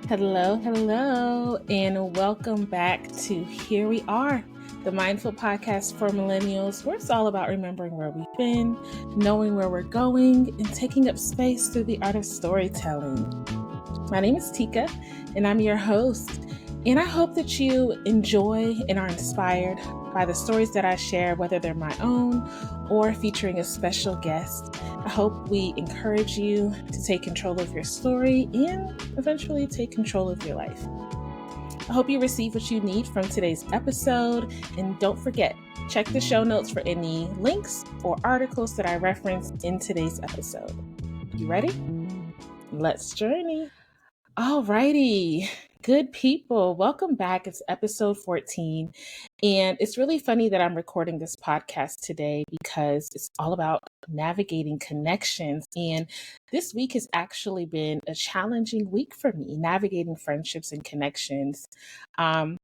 Hello, and welcome back to Here We Are, the Mindful Podcast for Millennials, where it's all about remembering where we've been, knowing where we're going, and taking up space through the art of storytelling. My name is Teka, and I'm your host, and I hope that you enjoy and are inspired by the stories that I share, whether they're my own or featuring a special guest. I hope we encourage you to take control of your story and eventually take control of your life. I hope you receive what you need from today's episode, and don't forget, check the show notes for any links or articles that I referenced in today's episode. You ready? Let's journey. Alrighty, good people, welcome back. It's episode 14, and it's really funny that I'm recording this podcast today because it's all about navigating connections, and this week has actually been a challenging week for me, navigating friendships and connections. I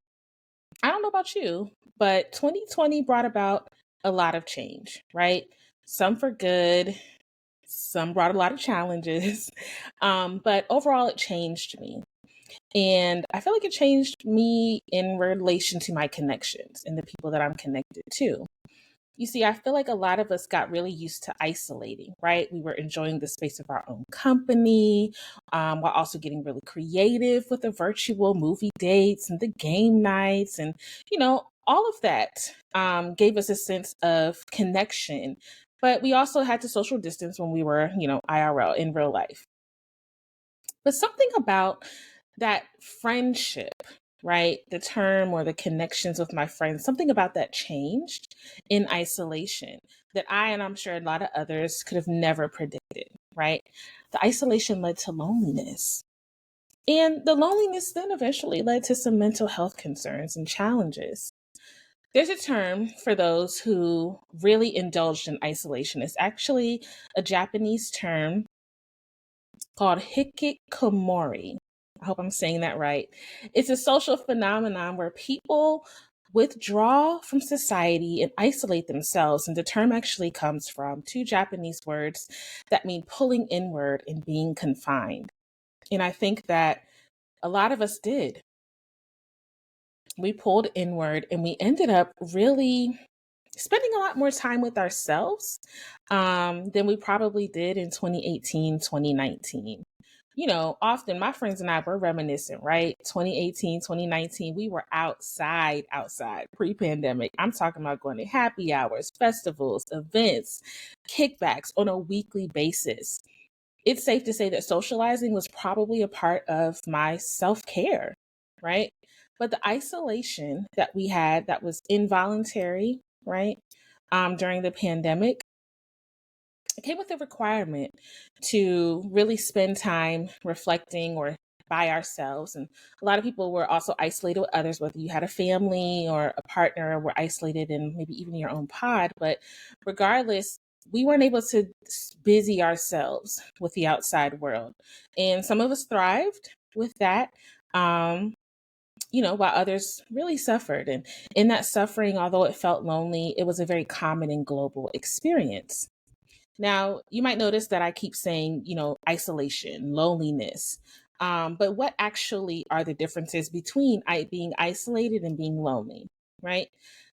don't know about you, but 2020 brought about a lot of change, right? Some for good, some brought a lot of challenges, but overall it changed me. And I feel like it changed me in relation to my connections and the people that I'm connected to. You see, I feel like a lot of us got really used to isolating, right? We were enjoying the space of our own company, while also getting really creative with the virtual movie dates and the game nights. And, all of that gave us a sense of connection. But we also had to social distance when we were, IRL in real life. But something about that friendship, right? The term or the connections with my friends, something about that changed in isolation that I, and I'm sure a lot of others, could have never predicted, right? The isolation led to loneliness. And the loneliness then eventually led to some mental health concerns and challenges. There's a term for those who really indulged in isolation. It's actually a Japanese term called hikikomori. I hope I'm saying that right. It's a social phenomenon where people withdraw from society and isolate themselves. And the term actually comes from two Japanese words that mean pulling inward and being confined. And I think that a lot of us did. We pulled inward and we ended up really spending a lot more time with ourselves than we probably did in 2018, 2019. Often my friends and I were reminiscent, right? 2018, 2019, we were outside pre-pandemic. I'm talking about going to happy hours, festivals, events, kickbacks on a weekly basis. It's safe to say that socializing was probably a part of my self-care, right? But the isolation that we had that was involuntary, right? During the pandemic, it came with a requirement to really spend time reflecting or by ourselves. And a lot of people were also isolated with others, whether you had a family or a partner or were isolated in maybe even your own pod. But regardless, we weren't able to busy ourselves with the outside world. And some of us thrived with that. While others really suffered. And in that suffering, although it felt lonely, it was a very common and global experience. Now, you might notice that I keep saying, isolation, loneliness. But what actually are the differences between being isolated and being lonely, right?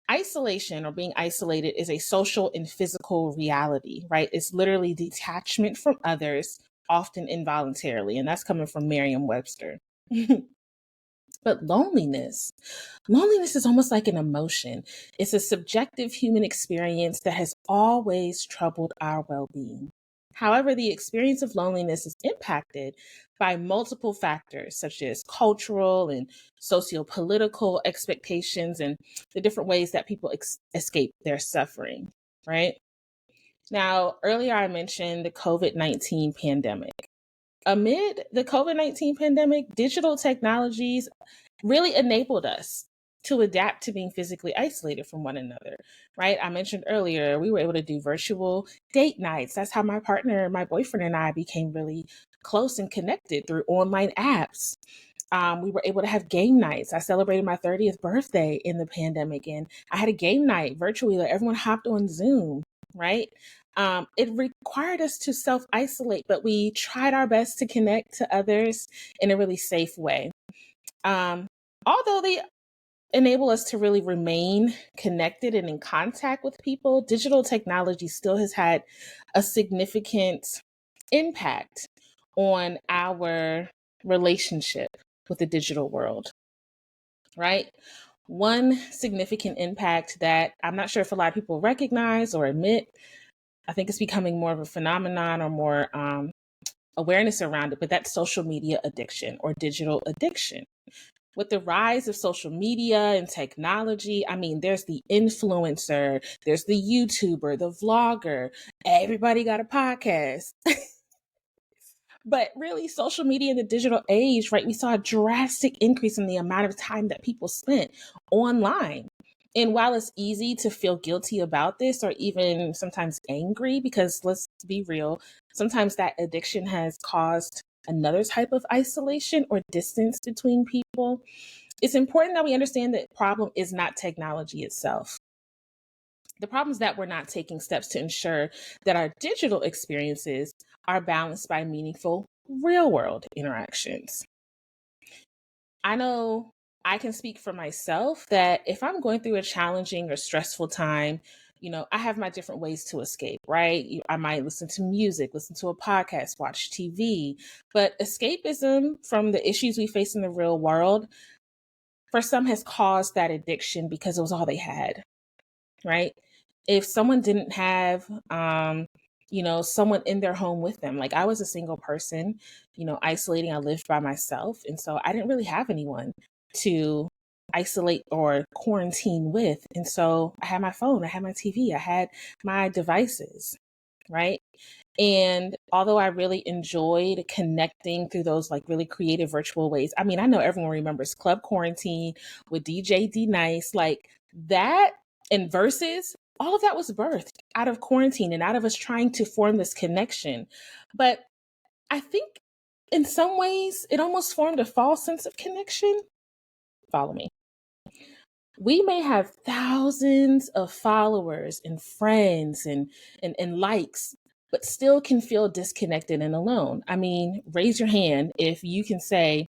Isolation or being isolated is a social and physical reality, right? It's literally detachment from others, often involuntarily. And that's coming from Merriam-Webster. But loneliness is almost like an emotion. It's a subjective human experience that has always troubled our well-being. However, the experience of loneliness is impacted by multiple factors, such as cultural and socio-political expectations and the different ways that people escape their suffering, right? Now, earlier I mentioned the COVID-19 pandemic. Amid the COVID-19 pandemic, digital technologies really enabled us to adapt to being physically isolated from one another, right? I mentioned earlier, we were able to do virtual date nights. That's how my partner, my boyfriend, and I became really close and connected through online apps. We were able to have game nights. I celebrated my 30th birthday in the pandemic, and I had a game night virtually. Like everyone hopped on Zoom, right? It required us to self-isolate, but we tried our best to connect to others in a really safe way. Although they enable us to really remain connected and in contact with people, digital technology still has had a significant impact on our relationship with the digital world, right? One significant impact that I'm not sure if a lot of people recognize or admit, I think it's becoming more of a phenomenon or more awareness around it, but that's social media addiction or digital addiction. With the rise of social media and technology, I mean, there's the influencer, there's the YouTuber, the vlogger, everybody got a podcast. But really, social media in the digital age, right? We saw a drastic increase in the amount of time that people spent online. And while it's easy to feel guilty about this or even sometimes angry, because let's be real, sometimes that addiction has caused another type of isolation or distance between people. It's important that we understand that the problem is not technology itself. The problem is that we're not taking steps to ensure that our digital experiences are balanced by meaningful real world interactions. I know I can speak for myself that if I'm going through a challenging or stressful time, I have my different ways to escape, right? I might listen to music, listen to a podcast, watch TV, but escapism from the issues we face in the real world for some has caused that addiction because it was all they had, right? If someone didn't have, someone in their home with them, like I was a single person, isolating, I lived by myself. And so I didn't really have anyone to isolate or quarantine with. And so I had my phone, I had my TV, I had my devices, right? And although I really enjoyed connecting through those like really creative virtual ways, I mean, I know everyone remembers Club Quarantine with DJ D Nice, like that and Versus, all of that was birthed out of quarantine and out of us trying to form this connection. But I think in some ways it almost formed a false sense of connection. Follow me. We may have thousands of followers and friends and likes, but still can feel disconnected and alone. I mean, raise your hand if you can say,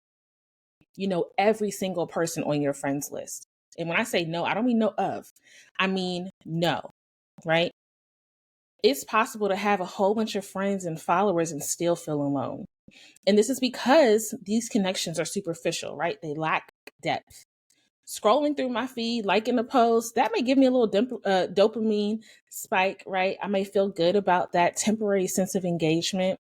every single person on your friends list. And when I say no, I don't mean no of, I mean no, right? It's possible to have a whole bunch of friends and followers and still feel alone. And this is because these connections are superficial, right? They lack depth. Scrolling through my feed, liking a post, that may give me a little dopamine spike, right? I may feel good about that temporary sense of engagement,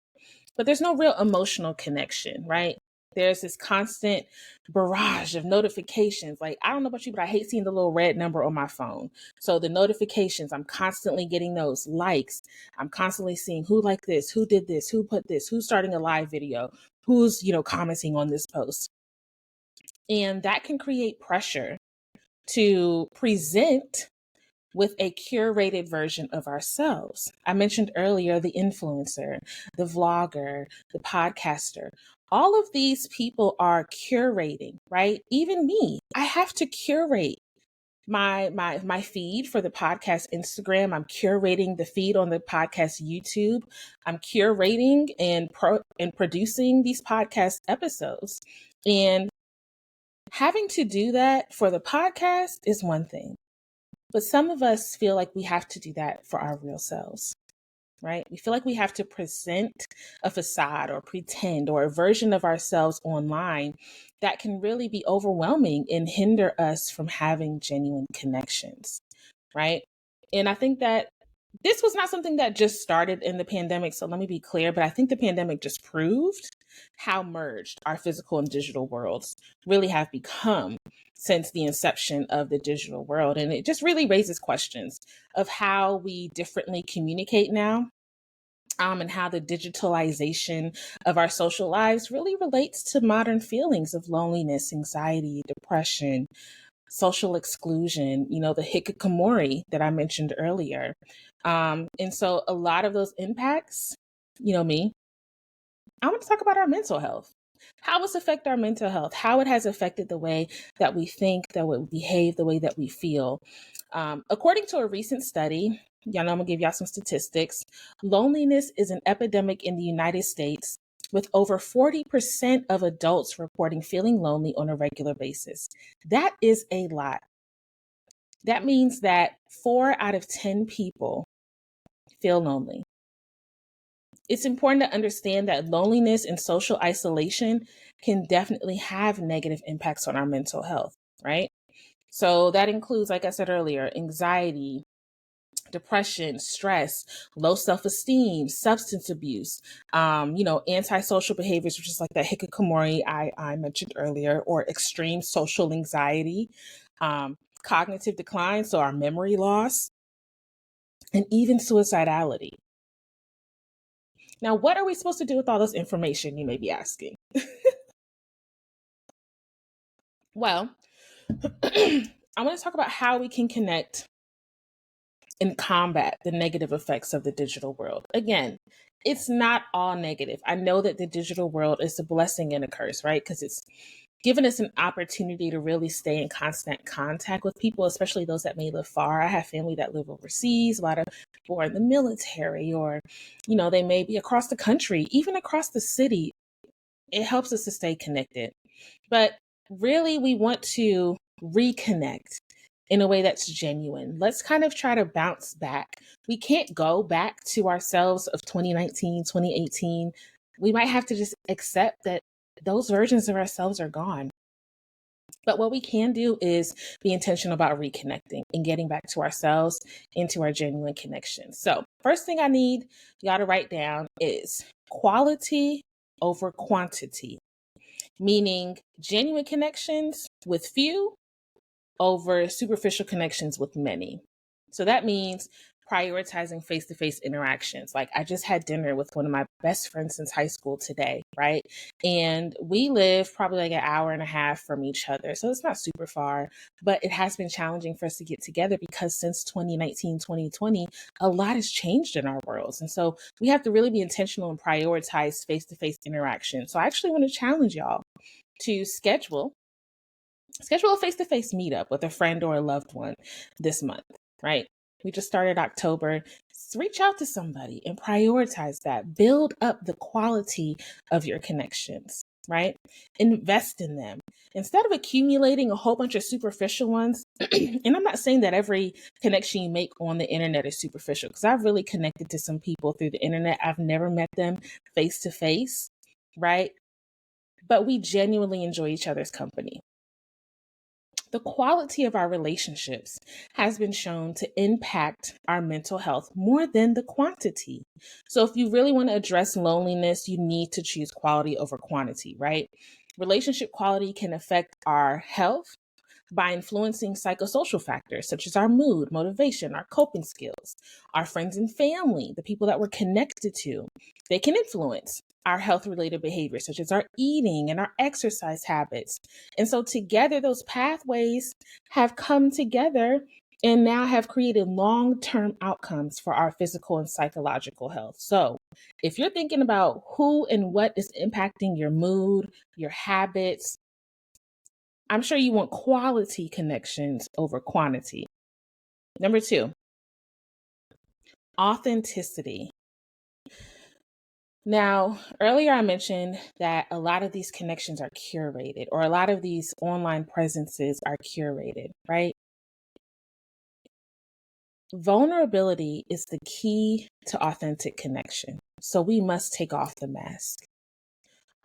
but there's no real emotional connection, right? There's this constant barrage of notifications. Like, I don't know about you, but I hate seeing the little red number on my phone. So the notifications, I'm constantly getting those likes. I'm constantly seeing who liked this, who did this, who put this, who's starting a live video, who's, commenting on this post. And that can create pressure to present with a curated version of ourselves. I mentioned earlier the influencer, the vlogger, the podcaster. All of these people are curating, right? Even me, I have to curate my feed for the podcast Instagram. I'm curating the feed on the podcast YouTube. I'm curating and producing these podcast episodes. And having to do that for the podcast is one thing. But some of us feel like we have to do that for our real selves, right? We feel like we have to present a facade or pretend or a version of ourselves online that can really be overwhelming and hinder us from having genuine connections, right? And I think that this was not something that just started in the pandemic. So let me be clear, but I think the pandemic just proved how merged our physical and digital worlds really have become since the inception of the digital world. And it just really raises questions of how we differently communicate now. And how the digitalization of our social lives really relates to modern feelings of loneliness, anxiety, depression, social exclusion, the hikikomori that I mentioned earlier. And so a lot of those impacts, me, I want to talk about our mental health. How it's affect our mental health, how it has affected the way that we think, that we behave, the way that we feel. According to a recent study, Y'all know I'm gonna give y'all some statistics. Loneliness is an epidemic in the United States, with over 40% of adults reporting feeling lonely on a regular basis. That is a lot. That means that 4 out of 10 people feel lonely. It's important to understand that loneliness and social isolation can definitely have negative impacts on our mental health, right? So that includes, like I said earlier, anxiety, depression, stress, low self-esteem, substance abuse, antisocial behaviors, which is like that hikikomori I mentioned earlier, or extreme social anxiety, cognitive decline, so our memory loss, and even suicidality. Now, what are we supposed to do with all this information, you may be asking? Well, I want to talk about how we can connect and combat the negative effects of the digital world. Again, it's not all negative. I know that the digital world is a blessing and a curse, right? Because it's given us an opportunity to really stay in constant contact with people, especially those that may live far. I have family that live overseas. A lot of people are in the military, or, they may be across the country, even across the city. It helps us to stay connected. But really, we want to reconnect in a way that's genuine. Let's kind of try to bounce back. We can't go back to ourselves of 2019, 2018. We might have to just accept that those versions of ourselves are gone. But what we can do is be intentional about reconnecting and getting back to ourselves, into our genuine connection. So, first thing I need y'all to write down is quality over quantity, meaning genuine connections with few over superficial connections with many. So that means prioritizing face-to-face interactions. Like, I just had dinner with one of my best friends since high school today, right? And we live probably like an hour and a half from each other. So it's not super far, but it has been challenging for us to get together because since 2019, 2020, a lot has changed in our worlds. And so we have to really be intentional and prioritize face-to-face interaction. So I actually want to challenge y'all to schedule a face-to-face meetup with a friend or a loved one this month, right? We just started October. Reach out to somebody and prioritize that. Build up the quality of your connections, right? Invest in them. Instead of accumulating a whole bunch of superficial ones, and I'm not saying that every connection you make on the internet is superficial, because I've really connected to some people through the internet. I've never met them face to face, right? But we genuinely enjoy each other's company. The quality of our relationships has been shown to impact our mental health more than the quantity. So if you really want to address loneliness, you need to choose quality over quantity, right? Relationship quality can affect our health by influencing psychosocial factors such as our mood, motivation, our coping skills, our friends and family, the people that we're connected to. They can influence our health related behaviors such as our eating and our exercise habits. And so together, those pathways have come together and now have created long-term outcomes for our physical and psychological health. So if you're thinking about who and what is impacting your mood, your habits, I'm sure you want quality connections over quantity. Number 2, authenticity. Now, earlier I mentioned that a lot of these connections are curated, or a lot of these online presences are curated, right? Vulnerability is the key to authentic connection. So we must take off the mask.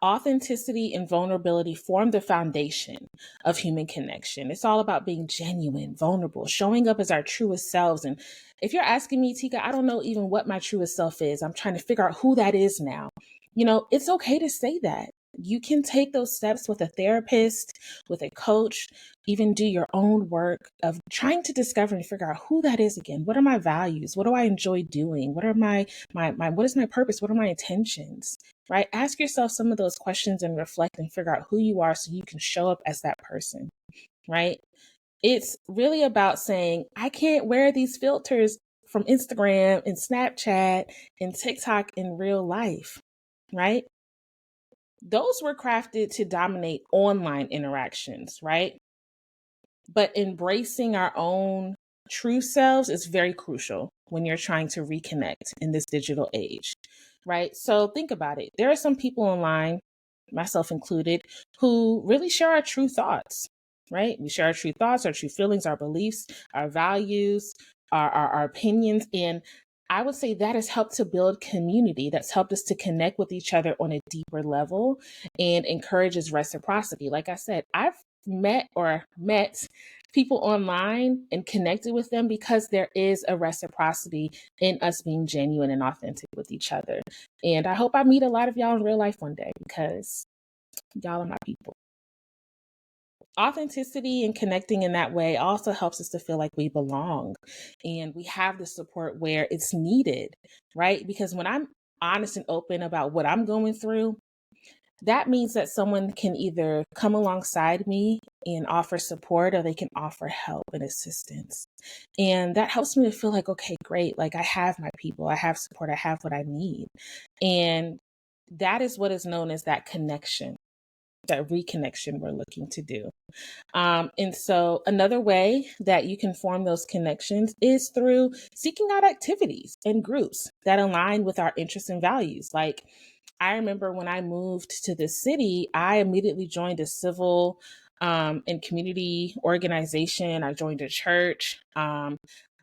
Authenticity and vulnerability form the foundation of human connection. It's all about being genuine, vulnerable, showing up as our truest selves. And if you're asking me, Teka, I don't know even what my truest self is. I'm trying to figure out who that is now. It's okay to say that. You can take those steps with a therapist, with a coach, even do your own work of trying to discover and figure out who that is again. What are my values? What do I enjoy doing? What are what is my purpose? What are my intentions? Right? Ask yourself some of those questions and reflect and figure out who you are so you can show up as that person, right? It's really about saying, I can't wear these filters from Instagram and Snapchat and TikTok in real life, right? Those were crafted to dominate online interactions, right? But embracing our own true selves is very crucial when you're trying to reconnect in this digital age, right? So think about it. There are some people online, myself included, who really share our true thoughts, right? We share our true thoughts, our true feelings, our beliefs, our values, our opinions. And I would say that has helped to build community. That's helped us to connect with each other on a deeper level and encourages reciprocity. Like I said, I've met people online and connected with them because there is a reciprocity in us being genuine and authentic with each other. And I hope I meet a lot of y'all in real life one day because y'all are my people. Authenticity and connecting in that way also helps us to feel like we belong and we have the support where it's needed, right? Because when I'm honest and open about what I'm going through, that means that someone can either come alongside me and offer support or they can offer help and assistance. And that helps me to feel like, okay, great. Like I have my people, I have support, I have what I need. And that is what is known as that connection, that reconnection we're looking to do. And so another way that you can form those connections is through seeking out activities and groups that align with our interests and values. Like I remember when I moved to the city, I immediately joined a civil and community organization. I joined a church.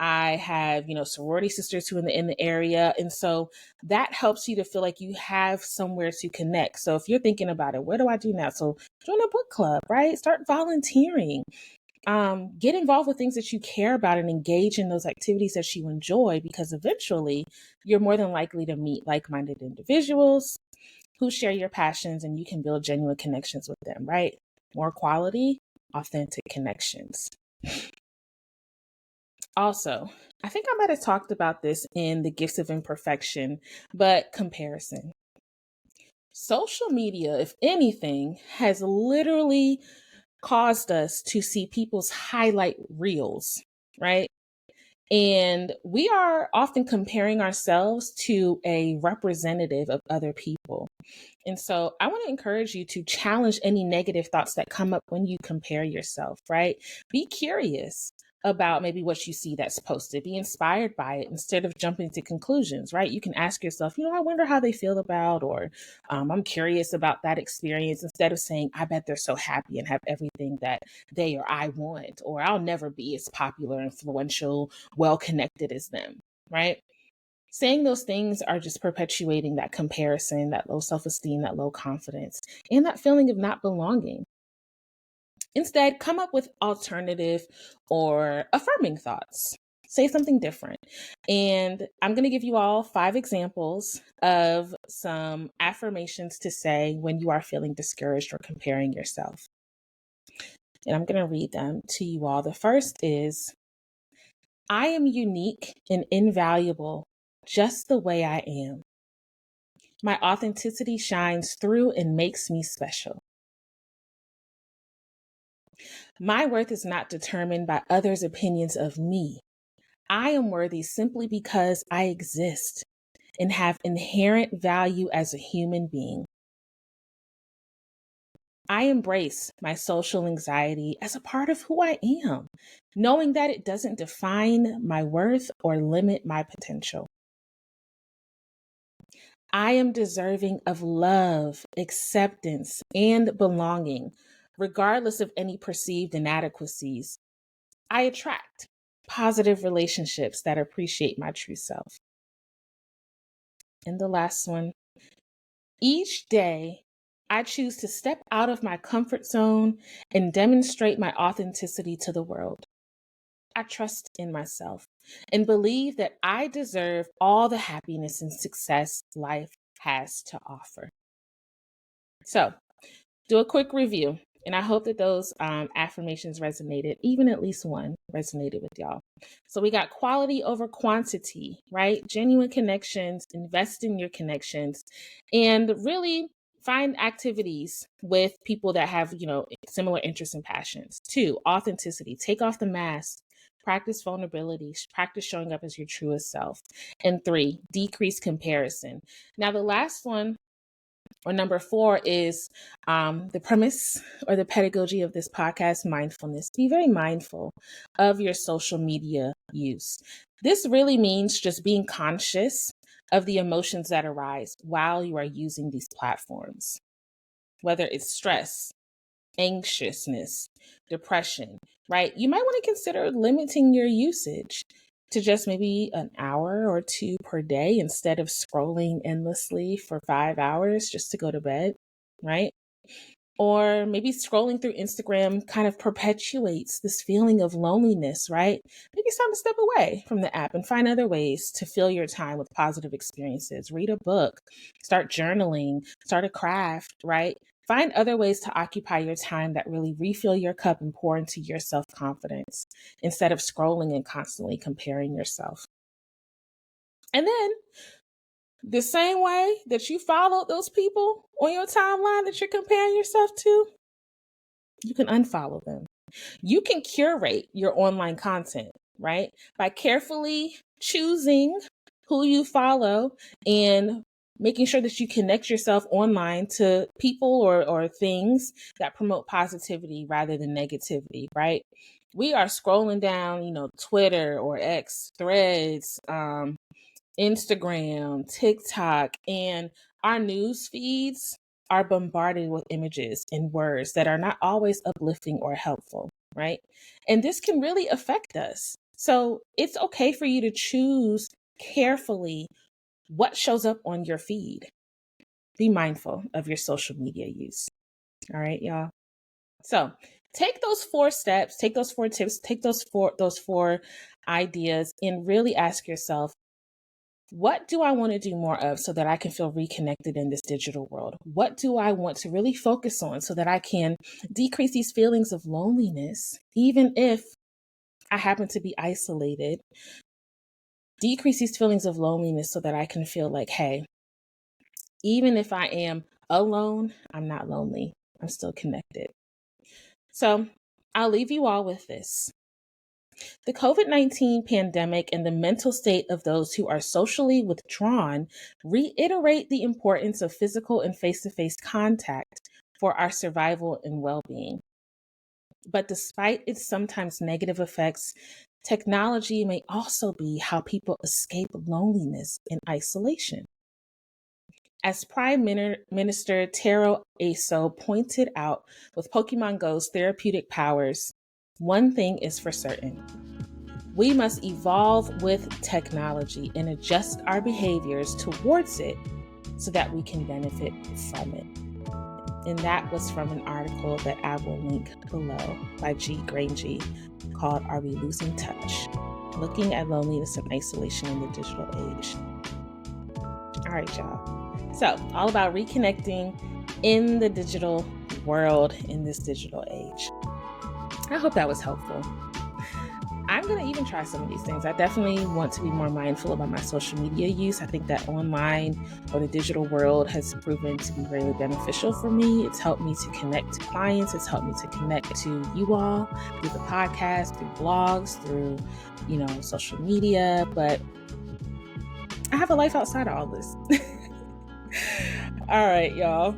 I have, sorority sisters who are in the area. And so that helps you to feel like you have somewhere to connect. So if you're thinking about it, what do I do now? So join a book club, right? Start volunteering. Get involved with things that you care about and engage in those activities that you enjoy, because eventually you're more than likely to meet like-minded individuals who share your passions and you can build genuine connections with them, right? More quality, authentic connections. Also, I think I might have talked about this in the Gifts of Imperfection, but comparison. Social media, if anything, has literally caused us to see people's highlight reels, right? And we are often comparing ourselves to a representative of other people. And so I want to encourage you to challenge any negative thoughts that come up when you compare yourself, right? Be curious about maybe what you see that's posted. Be inspired by it instead of jumping to conclusions, right? You can ask yourself, I wonder how they feel about, or I'm curious about that experience, instead of saying, I bet they're so happy and have everything that they or I want, or I'll never be as popular, influential, well-connected as them, right? Saying those things are just perpetuating that comparison, that low self-esteem, that low confidence, and that feeling of not belonging. Instead, come up with alternative or affirming thoughts. Say something different. And I'm going to give you all 5 examples of some affirmations to say when you are feeling discouraged or comparing yourself. And I'm going to read them to you all. The first is, I am unique and invaluable just the way I am. My authenticity shines through and makes me special. My worth is not determined by others' opinions of me. I am worthy simply because I exist and have inherent value as a human being. I embrace my social anxiety as a part of who I am, knowing that it doesn't define my worth or limit my potential. I am deserving of love, acceptance, and belonging, regardless of any perceived inadequacies. I attract positive relationships that appreciate my true self. And the last one, each day I choose to step out of my comfort zone and demonstrate my authenticity to the world. I trust in myself and believe that I deserve all the happiness and success life has to offer. So, do a quick review. And I hope that those affirmations resonated, even at least one resonated with y'all. So we got quality over quantity, right? Genuine connections, invest in your connections, and really find activities with people that have, similar interests and passions. 2, authenticity. Take off the mask. Practice vulnerability. Practice showing up as your truest self. And 3, decrease comparison. Now, the last one Or number 4 is the premise or the pedagogy of this podcast, mindfulness. Be very mindful of your social media use. This really means just being conscious of the emotions that arise while you are using these platforms, whether it's stress, anxiousness, depression, right? You might want to consider limiting your usage to just maybe an hour or 2 per day instead of scrolling endlessly for 5 hours just to go to bed, right? Or maybe scrolling through Instagram kind of perpetuates this feeling of loneliness, right? Maybe it's time to step away from the app and find other ways to fill your time with positive experiences. Read a book, start journaling, start a craft, right? Find other ways to occupy your time that really refill your cup and pour into your self-confidence instead of scrolling and constantly comparing yourself. And then the same way that you followed those people on your timeline that you're comparing yourself to, you can unfollow them. You can curate your online content, right? By carefully choosing who you follow and making sure that you connect yourself online to people or things that promote positivity rather than negativity, right? We are scrolling down, Twitter or X, Threads, Instagram, TikTok, and our news feeds are bombarded with images and words that are not always uplifting or helpful, right? And this can really affect us. So it's okay for you to choose carefully what shows up on your feed. Be mindful of your social media use. All right, y'all. So take those 4 steps, take those 4 tips, take those four ideas, and really ask yourself, what do I want to do more of so that I can feel reconnected in this digital world? What do I want to really focus on so that I can decrease these feelings of loneliness, even if I happen to be isolated? Decrease these feelings of loneliness so that I can feel like, hey, even if I am alone, I'm not lonely. I'm still connected. So I'll leave you all with this. The COVID-19 pandemic and the mental state of those who are socially withdrawn reiterate the importance of physical and face-to-face contact for our survival and well-being. But despite its sometimes negative effects, technology may also be how people escape loneliness and isolation. As Prime Minister Taro Aso pointed out with Pokemon Go's therapeutic powers, one thing is for certain. We must evolve with technology and adjust our behaviors towards it so that we can benefit from it. And that was from an article that I will link below by G. called Are We Losing Touch? Looking at Loneliness and Isolation in the Digital Age. All right, y'all. So, all about reconnecting in the digital world in this digital age. I hope that was helpful. I'm going to even try some of these things. I definitely want to be more mindful about my social media use. I think that online or the digital world has proven to be really beneficial for me. It's helped me to connect to clients. It's helped me to connect to you all through the podcast, through blogs, through, social media. But I have a life outside of all this. All right, y'all.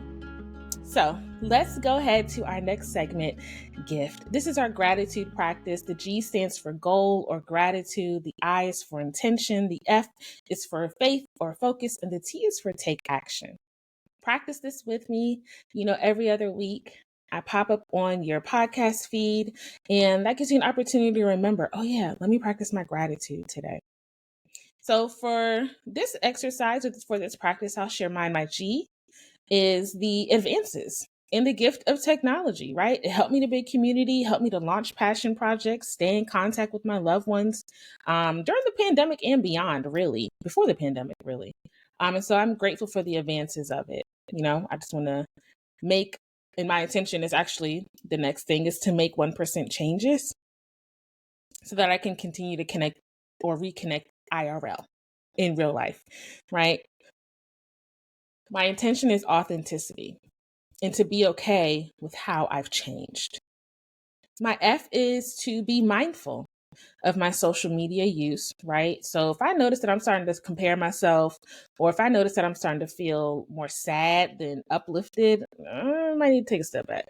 So let's go ahead to our next segment, gift. This is our gratitude practice. The G stands for goal or gratitude. The I is for intention. The F is for faith or focus. And the T is for take action. Practice this with me, every other week. I pop up on your podcast feed, and that gives you an opportunity to remember, oh yeah, let me practice my gratitude today. So for this exercise, for this practice, I'll share mine. My G is the advances in the gift of technology, right? It helped me to build community, helped me to launch passion projects, stay in contact with my loved ones during the pandemic and beyond, really, before the pandemic, really. And so I'm grateful for the advances of it. I just want to make, and my intention is actually the next thing is to make 1% changes so that I can continue to connect or reconnect IRL in real life, right? My intention is authenticity and to be okay with how I've changed. My F is to be mindful of my social media use, right? So if I notice that I'm starting to compare myself, or if I notice that I'm starting to feel more sad than uplifted, I might need to take a step back.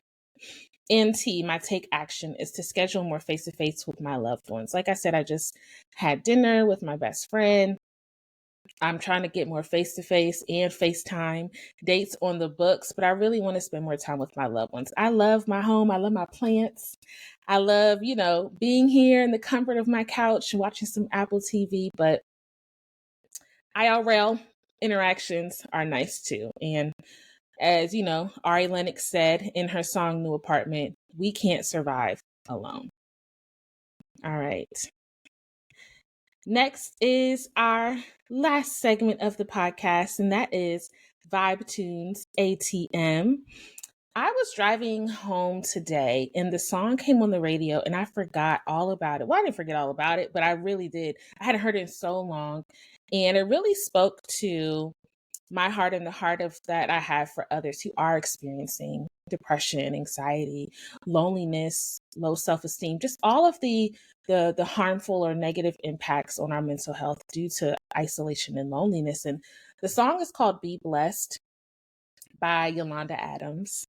And T, my take action is to schedule more face to face with my loved ones. Like I said, I just had dinner with my best friend. I'm trying to get more face to face and FaceTime dates on the books, but I really want to spend more time with my loved ones. I love my home. I love my plants. I love, being here in the comfort of my couch and watching some Apple TV, but IRL interactions are nice too. And as Ari Lennox said in her song New Apartment, we can't survive alone. All right. Next is our last segment of the podcast, and that is Vibe Tunes ATM. I was driving home today and the song came on the radio and I forgot all about it. Well, I didn't forget all about it, but I really did. I hadn't heard it in so long. And it really spoke to my heart and the heart of that I have for others who are experiencing depression, anxiety, loneliness, low self-esteem, just all of the harmful or negative impacts on our mental health due to isolation and loneliness. And the song is called Be Blessed by Yolanda Adams.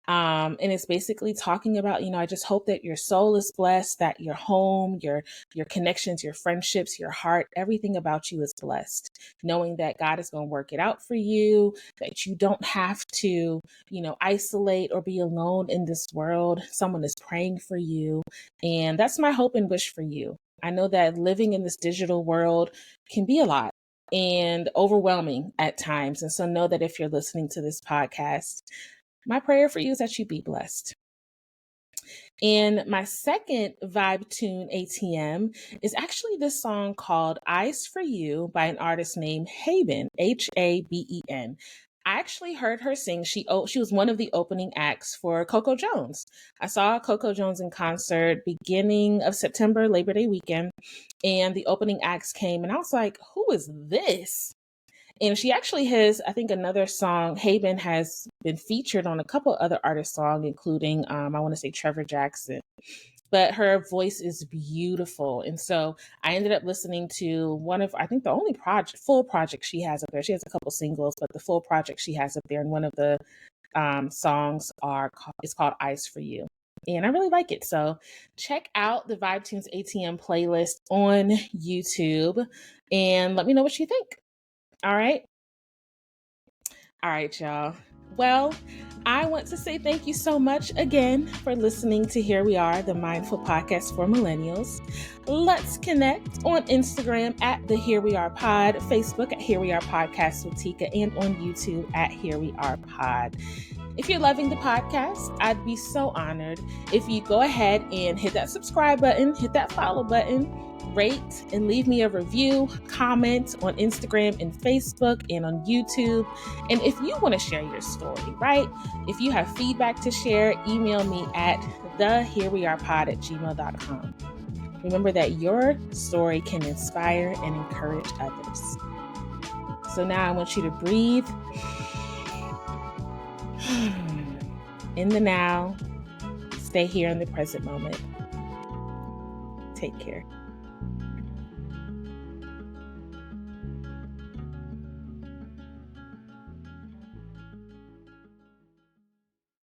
And it's basically talking about, I just hope that your soul is blessed, that your home, your connections, your friendships, your heart, everything about you is blessed, knowing that God is going to work it out for you, that you don't have to, isolate or be alone in this world. Someone is praying for you. And that's my hope and wish for you. I know that living in this digital world can be a lot and overwhelming at times. And so know that if you're listening to this podcast, my prayer for you is that you be blessed. And my second Vibe Tune ATM is actually this song called Eyes for You by an artist named Haben, Haben. I actually heard her sing. She was one of the opening acts for Coco Jones. I saw Coco Jones in concert beginning of September, Labor Day weekend, and the opening acts came and I was like, who is this? And she actually has, I think, another song. Haben has been featured on a couple other artists' songs, including, I want to say Trevor Jackson. But her voice is beautiful. And so I ended up listening to one of, I think, the only full project she has up there. She has a couple singles, but the full project she has up there. And one of the songs is called Eyes for You. And I really like it. So check out the Vibe Tunes ATM playlist on YouTube and let me know what you think. All right, y'all. Well, I want to say thank you so much again for listening to Here We Are, the Mindful Podcast for Millennials. Let's connect on Instagram at the Here We Are Pod, Facebook at Here We Are Podcast with Teka, and on YouTube at Here We Are Pod. If you're loving the podcast, I'd be so honored if you go ahead and hit that subscribe button, hit that follow button, rate and leave me a review, comment on Instagram and Facebook and on YouTube. And if you want to share your story, right? If you have feedback to share, email me at theherewearepod@gmail.com. Remember that your story can inspire and encourage others. So now I want you to breathe in the now, stay here in the present moment. Take care.